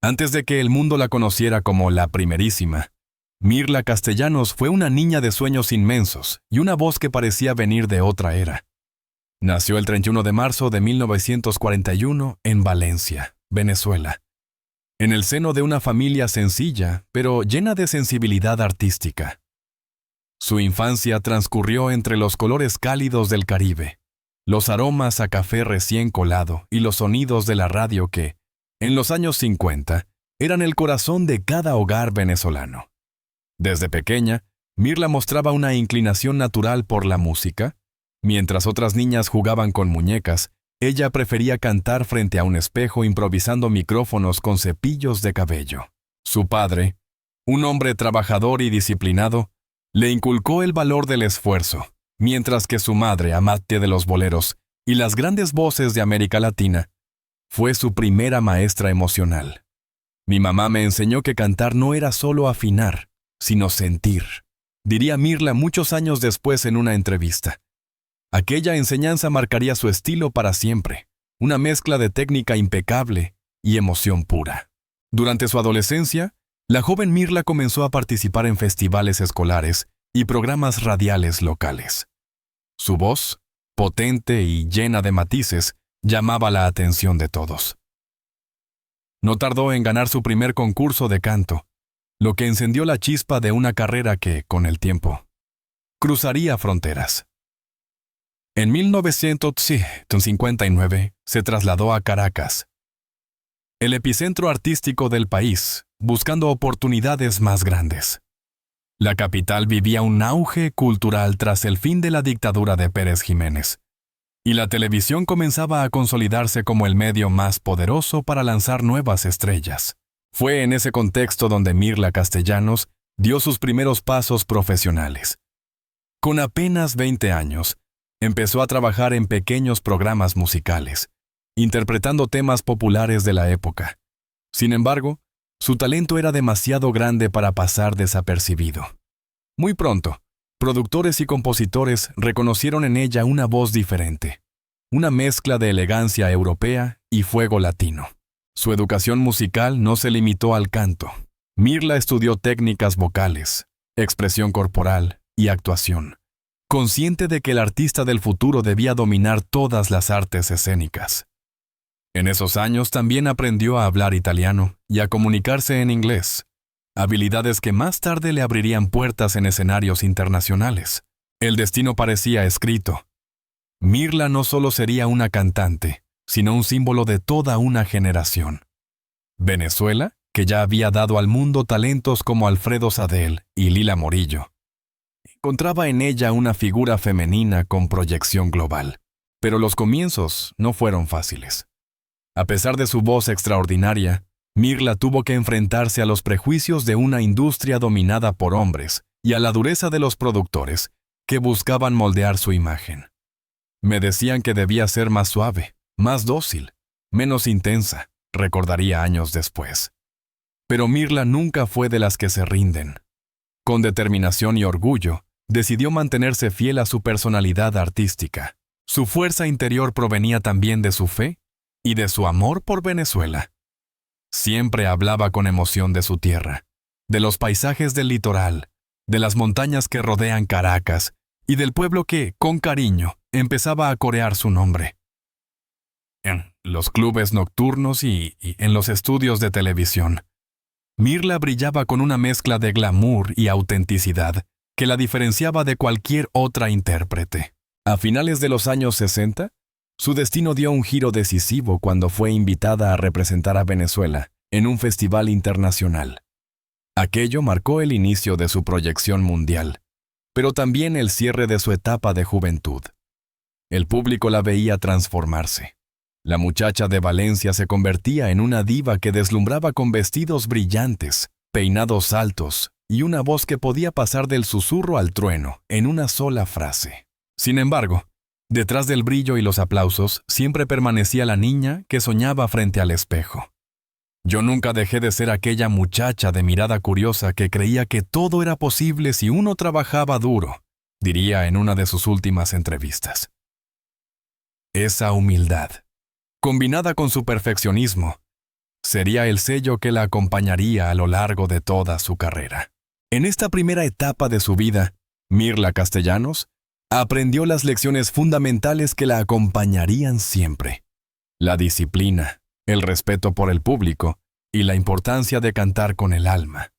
Antes de que el mundo la conociera como la primerísima, Mirla Castellanos fue una niña de sueños inmensos y una voz que parecía venir de otra era. Nació el 31 de marzo de 1941 en Valencia, Venezuela, en el seno de una familia sencilla, pero llena de sensibilidad artística. Su infancia transcurrió entre los colores cálidos del Caribe, los aromas a café recién colado y los sonidos de la radio que, en los años 50, eran el corazón de cada hogar venezolano. Desde pequeña, Mirla mostraba una inclinación natural por la música. Mientras otras niñas jugaban con muñecas, ella prefería cantar frente a un espejo improvisando micrófonos con cepillos de cabello. Su padre, un hombre trabajador y disciplinado, le inculcó el valor del esfuerzo, mientras que su madre, amante de los boleros y las grandes voces de América Latina, fue su primera maestra emocional. Mi mamá me enseñó que cantar no era solo afinar, sino sentir, diría Mirla muchos años después en una entrevista. Aquella enseñanza marcaría su estilo para siempre, una mezcla de técnica impecable y emoción pura. Durante su adolescencia, la joven Mirla comenzó a participar en festivales escolares y programas radiales locales. Su voz, potente y llena de matices, llamaba la atención de todos. No tardó en ganar su primer concurso de canto, lo que encendió la chispa de una carrera que, con el tiempo, cruzaría fronteras. En 1959 se trasladó a Caracas, el epicentro artístico del país, buscando oportunidades más grandes. La capital vivía un auge cultural tras el fin de la dictadura de Pérez Jiménez, y la televisión comenzaba a consolidarse como el medio más poderoso para lanzar nuevas estrellas. Fue en ese contexto donde Mirla Castellanos dio sus primeros pasos profesionales. Con apenas 20 años, empezó a trabajar en pequeños programas musicales, interpretando temas populares de la época. Sin embargo, su talento era demasiado grande para pasar desapercibido. Muy pronto, productores y compositores reconocieron en ella una voz diferente, una mezcla de elegancia europea y fuego latino. Su educación musical no se limitó al canto. Mirla estudió técnicas vocales, expresión corporal y actuación, consciente de que el artista del futuro debía dominar todas las artes escénicas. En esos años también aprendió a hablar italiano y a comunicarse en inglés, habilidades que más tarde le abrirían puertas en escenarios internacionales. El destino parecía escrito. Mirla no solo sería una cantante, sino un símbolo de toda una generación. Venezuela, que ya había dado al mundo talentos como Alfredo Sadel y Lila Morillo, encontraba en ella una figura femenina con proyección global. Pero los comienzos no fueron fáciles. A pesar de su voz extraordinaria, Mirla tuvo que enfrentarse a los prejuicios de una industria dominada por hombres y a la dureza de los productores que buscaban moldear su imagen. Me decían que debía ser más suave, más dócil, menos intensa, recordaría años después. Pero Mirla nunca fue de las que se rinden. Con determinación y orgullo, decidió mantenerse fiel a su personalidad artística. Su fuerza interior provenía también de su fe y de su amor por Venezuela. Siempre hablaba con emoción de su tierra, de los paisajes del litoral, de las montañas que rodean Caracas y del pueblo que, con cariño, empezaba a corear su nombre. En los clubes nocturnos y en los estudios de televisión, Mirla brillaba con una mezcla de glamour y autenticidad que la diferenciaba de cualquier otra intérprete. A finales de los años 60, su destino dio un giro decisivo cuando fue invitada a representar a Venezuela en un festival internacional. Aquello marcó el inicio de su proyección mundial, pero también el cierre de su etapa de juventud. El público la veía transformarse. La muchacha de Valencia se convertía en una diva que deslumbraba con vestidos brillantes, peinados altos y una voz que podía pasar del susurro al trueno en una sola frase. Sin embargo, detrás del brillo y los aplausos siempre permanecía la niña que soñaba frente al espejo. Yo nunca dejé de ser aquella muchacha de mirada curiosa que creía que todo era posible si uno trabajaba duro, diría en una de sus últimas entrevistas. Esa humildad, combinada con su perfeccionismo, sería el sello que la acompañaría a lo largo de toda su carrera. En esta primera etapa de su vida, Mirla Castellanos aprendió las lecciones fundamentales que la acompañarían siempre: la disciplina, el respeto por el público y la importancia de cantar con el alma.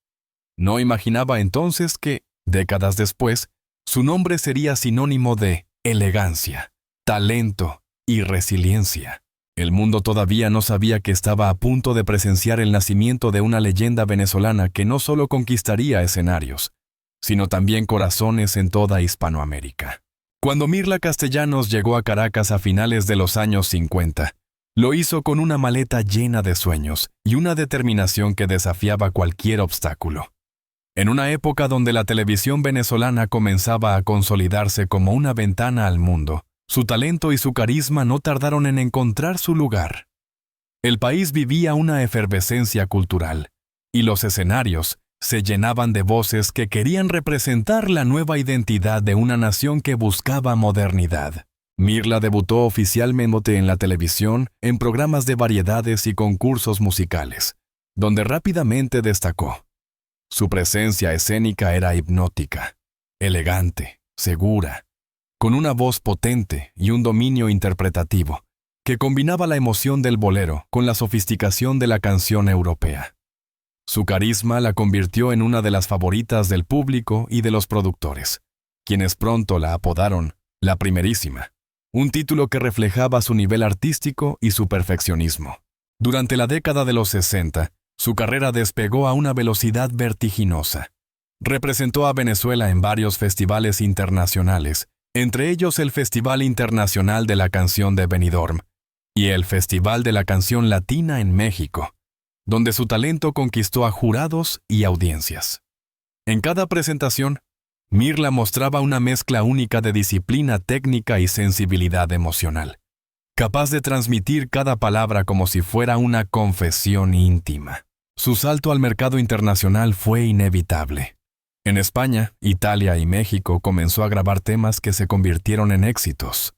No imaginaba entonces que, décadas después, su nombre sería sinónimo de elegancia, talento y resiliencia. El mundo todavía no sabía que estaba a punto de presenciar el nacimiento de una leyenda venezolana que no solo conquistaría escenarios, sino también corazones en toda Hispanoamérica. Cuando Mirla Castellanos llegó a Caracas a finales de los años 50, lo hizo con una maleta llena de sueños y una determinación que desafiaba cualquier obstáculo. En una época donde la televisión venezolana comenzaba a consolidarse como una ventana al mundo, su talento y su carisma no tardaron en encontrar su lugar. El país vivía una efervescencia cultural, y los escenarios se llenaban de voces que querían representar la nueva identidad de una nación que buscaba modernidad. Mirla debutó oficialmente en la televisión en programas de variedades y concursos musicales, donde rápidamente destacó. Su presencia escénica era hipnótica, elegante, segura, con una voz potente y un dominio interpretativo que combinaba la emoción del bolero con la sofisticación de la canción europea. Su carisma la convirtió en una de las favoritas del público y de los productores, quienes pronto la apodaron la Primerísima, un título que reflejaba su nivel artístico y su perfeccionismo. Durante la década de los 60, su carrera despegó a una velocidad vertiginosa. Representó a Venezuela en varios festivales internacionales, entre ellos el Festival Internacional de la Canción de Benidorm y el Festival de la Canción Latina en México, donde su talento conquistó a jurados y audiencias. En cada presentación, Mirla mostraba una mezcla única de disciplina técnica y sensibilidad emocional, capaz de transmitir cada palabra como si fuera una confesión íntima. Su salto al mercado internacional fue inevitable. En España, Italia y México comenzó a grabar temas que se convirtieron en éxitos.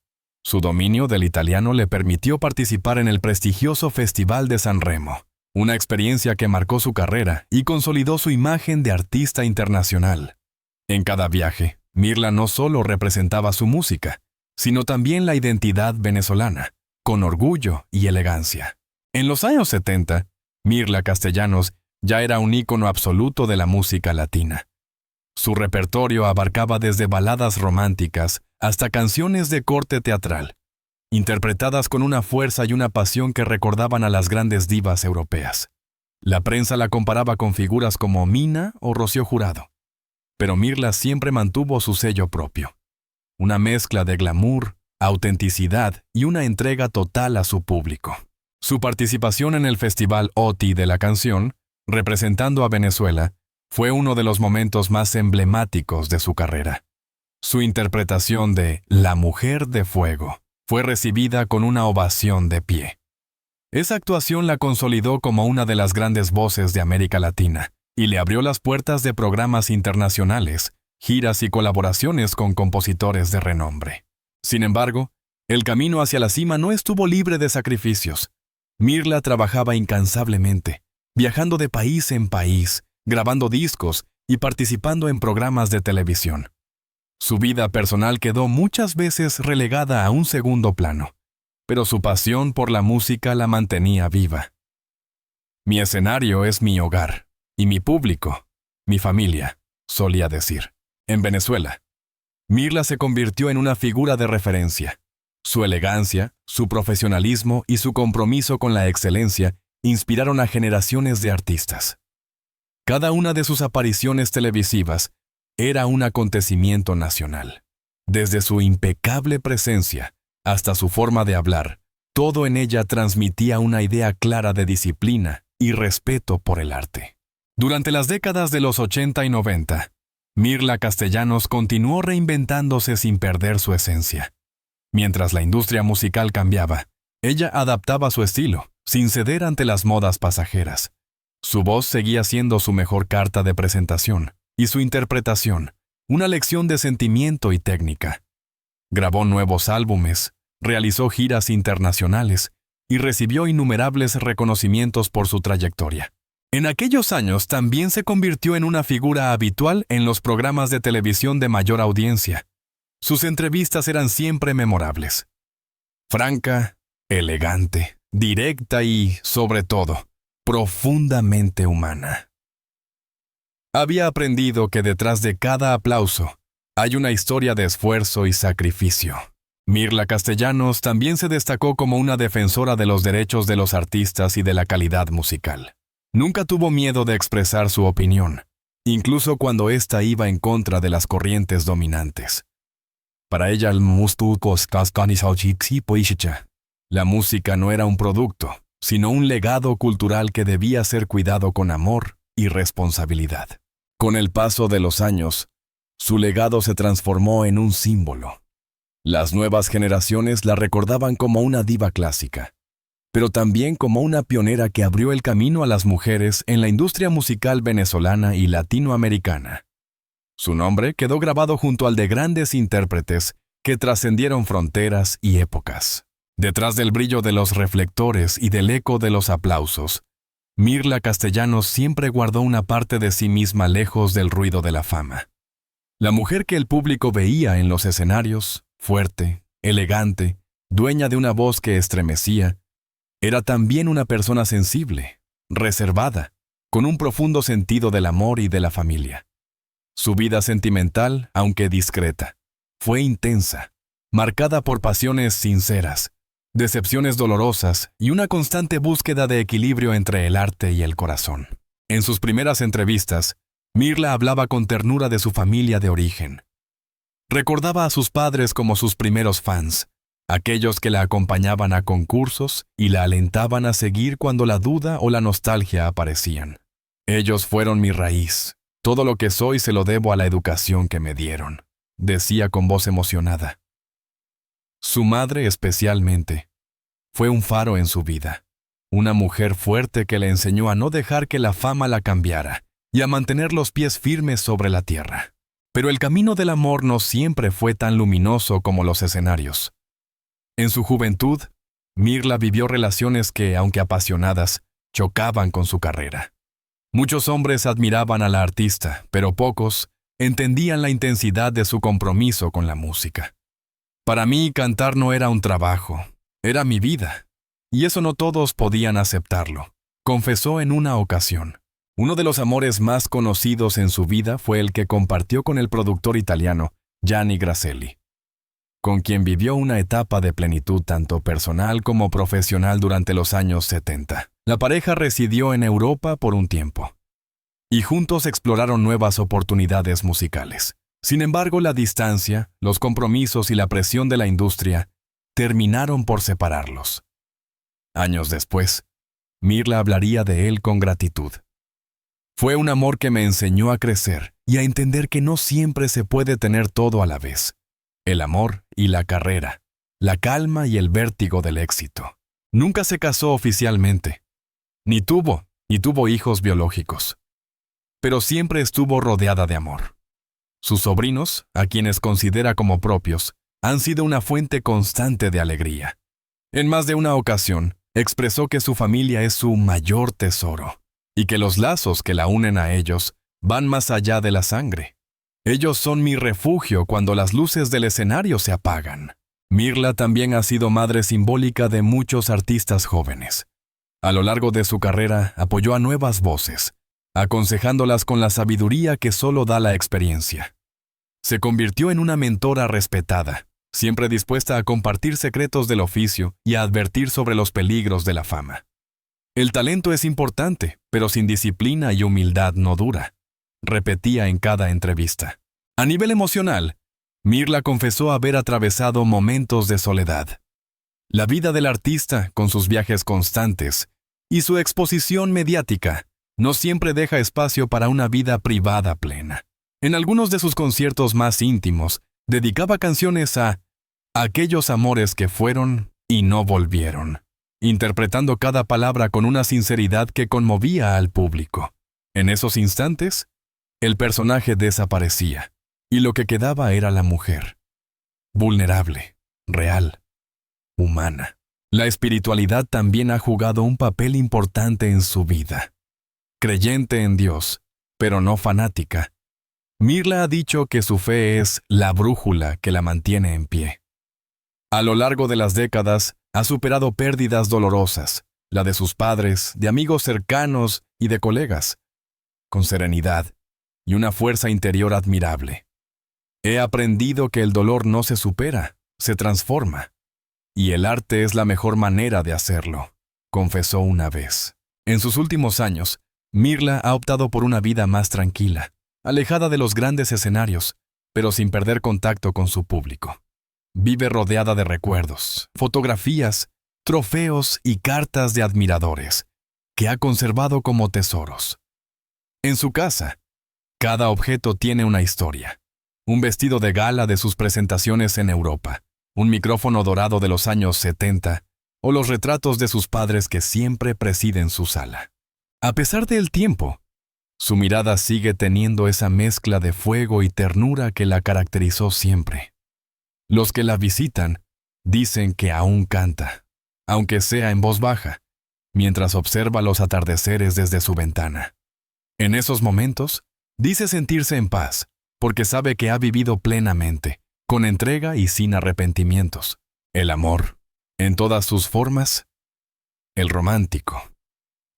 Su dominio del italiano le permitió participar en el prestigioso Festival de San Remo, una experiencia que marcó su carrera y consolidó su imagen de artista internacional. En cada viaje, Mirla no solo representaba su música, sino también la identidad venezolana, con orgullo y elegancia. En los años 70, Mirla Castellanos ya era un ícono absoluto de la música latina. Su repertorio abarcaba desde baladas románticas hasta canciones de corte teatral, interpretadas con una fuerza y una pasión que recordaban a las grandes divas europeas. La prensa la comparaba con figuras como Mina o Rocío Jurado, pero Mirla siempre mantuvo su sello propio, una mezcla de glamour, autenticidad y una entrega total a su público. Su participación en el Festival OTI de la Canción, representando a Venezuela, fue uno de los momentos más emblemáticos de su carrera. Su interpretación de La Mujer de Fuego fue recibida con una ovación de pie. Esa actuación la consolidó como una de las grandes voces de América Latina y le abrió las puertas de programas internacionales, giras y colaboraciones con compositores de renombre. Sin embargo, el camino hacia la cima no estuvo libre de sacrificios. Mirla trabajaba incansablemente, viajando de país en país, grabando discos y participando en programas de televisión. Su vida personal quedó muchas veces relegada a un segundo plano, pero su pasión por la música la mantenía viva. Mi escenario es mi hogar, y mi público, mi familia, solía decir. En Venezuela, Mirla se convirtió en una figura de referencia. Su elegancia, su profesionalismo y su compromiso con la excelencia inspiraron a generaciones de artistas. Cada una de sus apariciones televisivas era un acontecimiento nacional. Desde su impecable presencia hasta su forma de hablar, todo en ella transmitía una idea clara de disciplina y respeto por el arte. Durante las décadas de los 80 y 90, Mirla Castellanos continuó reinventándose sin perder su esencia. Mientras la industria musical cambiaba, ella adaptaba su estilo, sin ceder ante las modas pasajeras. Su voz seguía siendo su mejor carta de presentación, y su interpretación, una lección de sentimiento y técnica. Grabó nuevos álbumes, realizó giras internacionales y recibió innumerables reconocimientos por su trayectoria. En aquellos años también se convirtió en una figura habitual en los programas de televisión de mayor audiencia. Sus entrevistas eran siempre memorables. Franca, elegante, directa y, sobre todo, profundamente humana. Había aprendido que detrás de cada aplauso hay una historia de esfuerzo y sacrificio. Mirla Castellanos también se destacó como una defensora de los derechos de los artistas y de la calidad musical. Nunca tuvo miedo de expresar su opinión, incluso cuando ésta iba en contra de las corrientes dominantes. Para ella, la música no era un producto, sino un legado cultural que debía ser cuidado con amor y responsabilidad. Con el paso de los años, su legado se transformó en un símbolo. Las nuevas generaciones la recordaban como una diva clásica, pero también como una pionera que abrió el camino a las mujeres en la industria musical venezolana y latinoamericana. Su nombre quedó grabado junto al de grandes intérpretes que trascendieron fronteras y épocas. Detrás del brillo de los reflectores y del eco de los aplausos, Mirla Castellanos siempre guardó una parte de sí misma lejos del ruido de la fama. La mujer que el público veía en los escenarios, fuerte, elegante, dueña de una voz que estremecía, era también una persona sensible, reservada, con un profundo sentido del amor y de la familia. Su vida sentimental, aunque discreta, fue intensa, marcada por pasiones sinceras, decepciones dolorosas y una constante búsqueda de equilibrio entre el arte y el corazón. En sus primeras entrevistas, Mirla hablaba con ternura de su familia de origen. Recordaba a sus padres como sus primeros fans, aquellos que la acompañaban a concursos y la alentaban a seguir cuando la duda o la nostalgia aparecían. Ellos fueron mi raíz. Todo lo que soy se lo debo a la educación que me dieron, decía con voz emocionada. Su madre, especialmente, fue un faro en su vida, una mujer fuerte que le enseñó a no dejar que la fama la cambiara y a mantener los pies firmes sobre la tierra. Pero el camino del amor no siempre fue tan luminoso como los escenarios. En su juventud, Mirla vivió relaciones que, aunque apasionadas, chocaban con su carrera. Muchos hombres admiraban a la artista, pero pocos entendían la intensidad de su compromiso con la música. Para mí, cantar no era un trabajo, era mi vida, y eso no todos podían aceptarlo, confesó en una ocasión. Uno de los amores más conocidos en su vida fue el que compartió con el productor italiano Gianni Gracelli, con quien vivió una etapa de plenitud tanto personal como profesional durante los años 70. La pareja residió en Europa por un tiempo, y juntos exploraron nuevas oportunidades musicales. Sin embargo, la distancia, los compromisos y la presión de la industria terminaron por separarlos. Años después, Mirla hablaría de él con gratitud. Fue un amor que me enseñó a crecer y a entender que no siempre se puede tener todo a la vez. El amor y la carrera, la calma y el vértigo del éxito. Nunca se casó oficialmente, ni tuvo hijos biológicos, pero siempre estuvo rodeada de amor. Sus sobrinos, a quienes considera como propios, han sido una fuente constante de alegría. En más de una ocasión, expresó que su familia es su mayor tesoro y que los lazos que la unen a ellos van más allá de la sangre. Ellos son mi refugio cuando las luces del escenario se apagan. Mirla también ha sido madre simbólica de muchos artistas jóvenes. A lo largo de su carrera apoyó a nuevas voces, aconsejándolas con la sabiduría que solo da la experiencia. Se convirtió en una mentora respetada, siempre dispuesta a compartir secretos del oficio y a advertir sobre los peligros de la fama. El talento es importante, pero sin disciplina y humildad no dura, repetía en cada entrevista. A nivel emocional, Mirla confesó haber atravesado momentos de soledad. La vida del artista, con sus viajes constantes y su exposición mediática, no siempre deja espacio para una vida privada plena. En algunos de sus conciertos más íntimos, dedicaba canciones a aquellos amores que fueron y no volvieron, interpretando cada palabra con una sinceridad que conmovía al público. En esos instantes, el personaje desaparecía, y lo que quedaba era la mujer, vulnerable, real, humana. La espiritualidad también ha jugado un papel importante en su vida. Creyente en Dios, pero no fanática, Mirla ha dicho que su fe es la brújula que la mantiene en pie. A lo largo de las décadas, ha superado pérdidas dolorosas, la de sus padres, de amigos cercanos y de colegas, con serenidad y una fuerza interior admirable. He aprendido que el dolor no se supera, se transforma. Y el arte es la mejor manera de hacerlo, confesó una vez. En sus últimos años, Mirla ha optado por una vida más tranquila, alejada de los grandes escenarios, pero sin perder contacto con su público. Vive rodeada de recuerdos, fotografías, trofeos y cartas de admiradores, que ha conservado como tesoros. En su casa, cada objeto tiene una historia. Un vestido de gala de sus presentaciones en Europa, un micrófono dorado de los años 70, o los retratos de sus padres que siempre presiden su sala. A pesar del tiempo, su mirada sigue teniendo esa mezcla de fuego y ternura que la caracterizó siempre. Los que la visitan dicen que aún canta, aunque sea en voz baja, mientras observa los atardeceres desde su ventana. En esos momentos, dice sentirse en paz, porque sabe que ha vivido plenamente, con entrega y sin arrepentimientos. El amor, en todas sus formas, el romántico,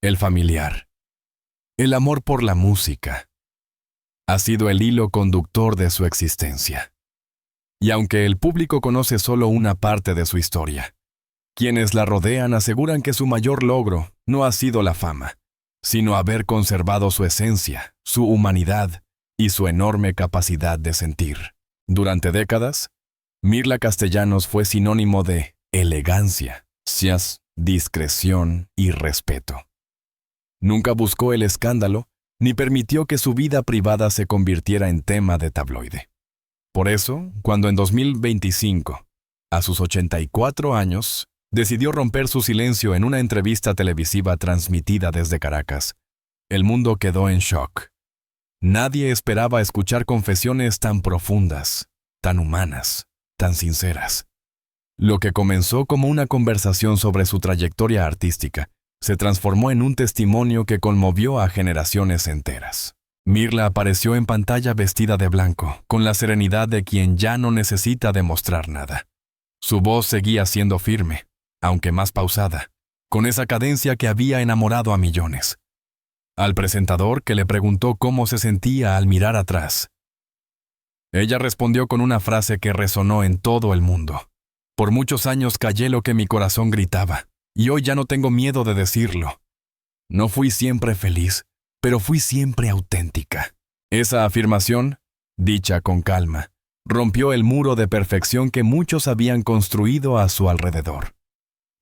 el familiar, el amor por la música, ha sido el hilo conductor de su existencia. Y aunque el público conoce solo una parte de su historia, quienes la rodean aseguran que su mayor logro no ha sido la fama, sino haber conservado su esencia, su humanidad y su enorme capacidad de sentir. Durante décadas, Mirla Castellanos fue sinónimo de elegancia, discreción y respeto. Nunca buscó el escándalo, ni permitió que su vida privada se convirtiera en tema de tabloide. Por eso, cuando en 2025, a sus 84 años, decidió romper su silencio en una entrevista televisiva transmitida desde Caracas, el mundo quedó en shock. Nadie esperaba escuchar confesiones tan profundas, tan humanas, tan sinceras. Lo que comenzó como una conversación sobre su trayectoria artística se transformó en un testimonio que conmovió a generaciones enteras. Mirla apareció en pantalla vestida de blanco, con la serenidad de quien ya no necesita demostrar nada. Su voz seguía siendo firme, aunque más pausada, con esa cadencia que había enamorado a millones. Al presentador que le preguntó cómo se sentía al mirar atrás, ella respondió con una frase que resonó en todo el mundo. Por muchos años callé lo que mi corazón gritaba, y hoy ya no tengo miedo de decirlo. No fui siempre feliz, pero fui siempre auténtica. Esa afirmación, dicha con calma, rompió el muro de perfección que muchos habían construido a su alrededor.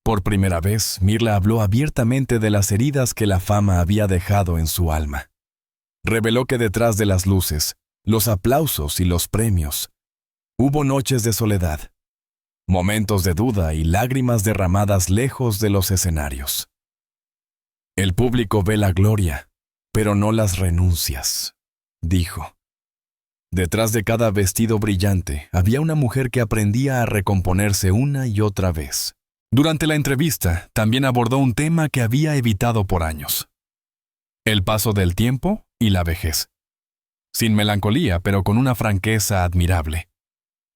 Por primera vez, Mirla habló abiertamente de las heridas que la fama había dejado en su alma. Reveló que detrás de las luces, los aplausos y los premios, hubo noches de soledad, momentos de duda y lágrimas derramadas lejos de los escenarios. El público ve la gloria, pero no las renuncias, dijo. Detrás de cada vestido brillante había una mujer que aprendía a recomponerse una y otra vez. Durante la entrevista, también abordó un tema que había evitado por años: el paso del tiempo y la vejez. Sin melancolía, pero con una franqueza admirable.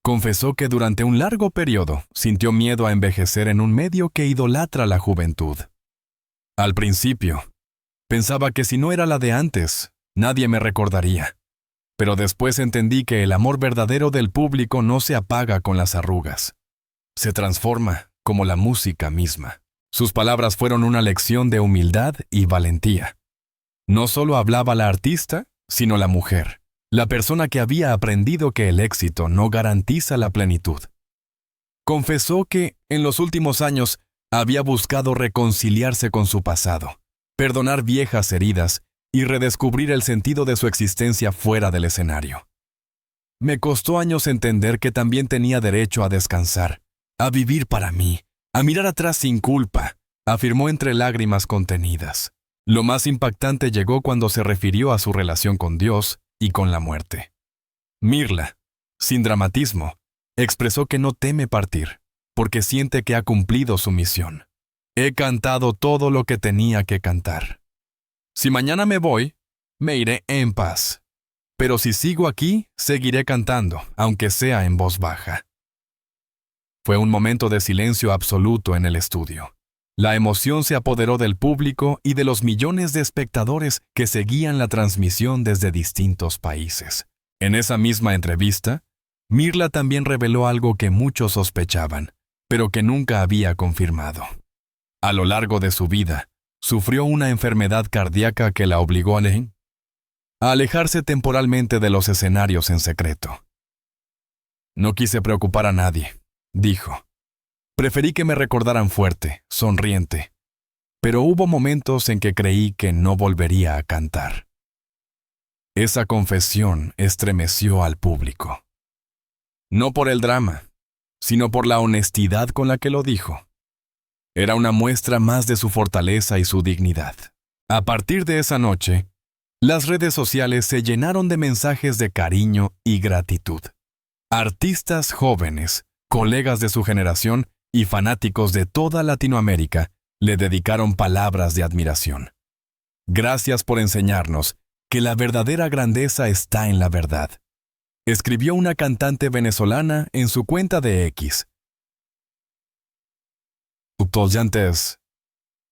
Confesó que durante un largo periodo sintió miedo a envejecer en un medio que idolatra la juventud. Al principio, pensaba que si no era la de antes, nadie me recordaría. Pero después entendí que el amor verdadero del público no se apaga con las arrugas. Se transforma como la música misma. Sus palabras fueron una lección de humildad y valentía. No solo hablaba la artista, sino la mujer, la persona que había aprendido que el éxito no garantiza la plenitud. Confesó que, en los últimos años, había buscado reconciliarse con su pasado, perdonar viejas heridas y redescubrir el sentido de su existencia fuera del escenario. Me costó años entender que también tenía derecho a descansar, a vivir para mí, a mirar atrás sin culpa, afirmó entre lágrimas contenidas. Lo más impactante llegó cuando se refirió a su relación con Dios y con la muerte. Mirla, sin dramatismo, expresó que no teme partir, porque siente que ha cumplido su misión. He cantado todo lo que tenía que cantar. Si mañana me voy, me iré en paz. Pero si sigo aquí, seguiré cantando, aunque sea en voz baja. Fue un momento de silencio absoluto en el estudio. La emoción se apoderó del público y de los millones de espectadores que seguían la transmisión desde distintos países. En esa misma entrevista, Mirla también reveló algo que muchos sospechaban, pero que nunca había confirmado. A lo largo de su vida, sufrió una enfermedad cardíaca que la obligó a alejarse temporalmente de los escenarios en secreto. No quise preocupar a nadie, dijo. Preferí que me recordaran fuerte, sonriente, pero hubo momentos en que creí que no volvería a cantar. Esa confesión estremeció al público. No por el drama, sino por la honestidad con la que lo dijo. Era una muestra más de su fortaleza y su dignidad. A partir de esa noche, las redes sociales se llenaron de mensajes de cariño y gratitud. Artistas jóvenes, colegas de su generación y fanáticos de toda Latinoamérica le dedicaron palabras de admiración. Gracias por enseñarnos que la verdadera grandeza está en la verdad, escribió una cantante venezolana en su cuenta de X.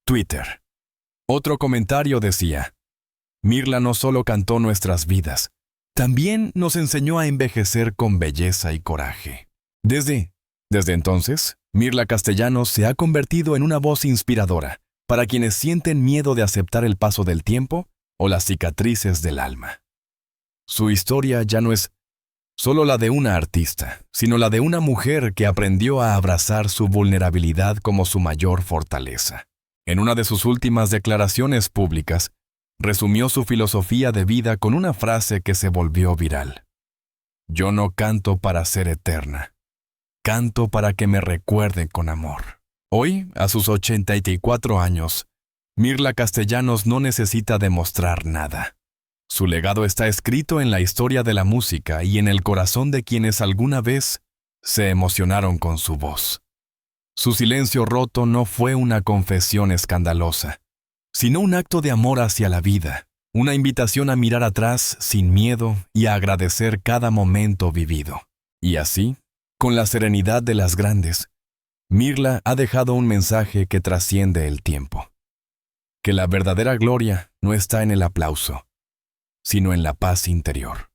Twitter. Otro comentario decía: Mirla no solo cantó nuestras vidas, también nos enseñó a envejecer con belleza y coraje. Desde entonces, Mirla Castellanos se ha convertido en una voz inspiradora para quienes sienten miedo de aceptar el paso del tiempo o las cicatrices del alma. Su historia ya no es solo la de una artista, sino la de una mujer que aprendió a abrazar su vulnerabilidad como su mayor fortaleza. En una de sus últimas declaraciones públicas, resumió su filosofía de vida con una frase que se volvió viral. Yo no canto para ser eterna. Canto para que me recuerden con amor. Hoy, a sus 84 años, Mirla Castellanos no necesita demostrar nada. Su legado está escrito en la historia de la música y en el corazón de quienes alguna vez se emocionaron con su voz. Su silencio roto no fue una confesión escandalosa, sino un acto de amor hacia la vida, una invitación a mirar atrás sin miedo y a agradecer cada momento vivido. Y así, con la serenidad de las grandes, Mirla ha dejado un mensaje que trasciende el tiempo. Que la verdadera gloria no está en el aplauso, sino en la paz interior.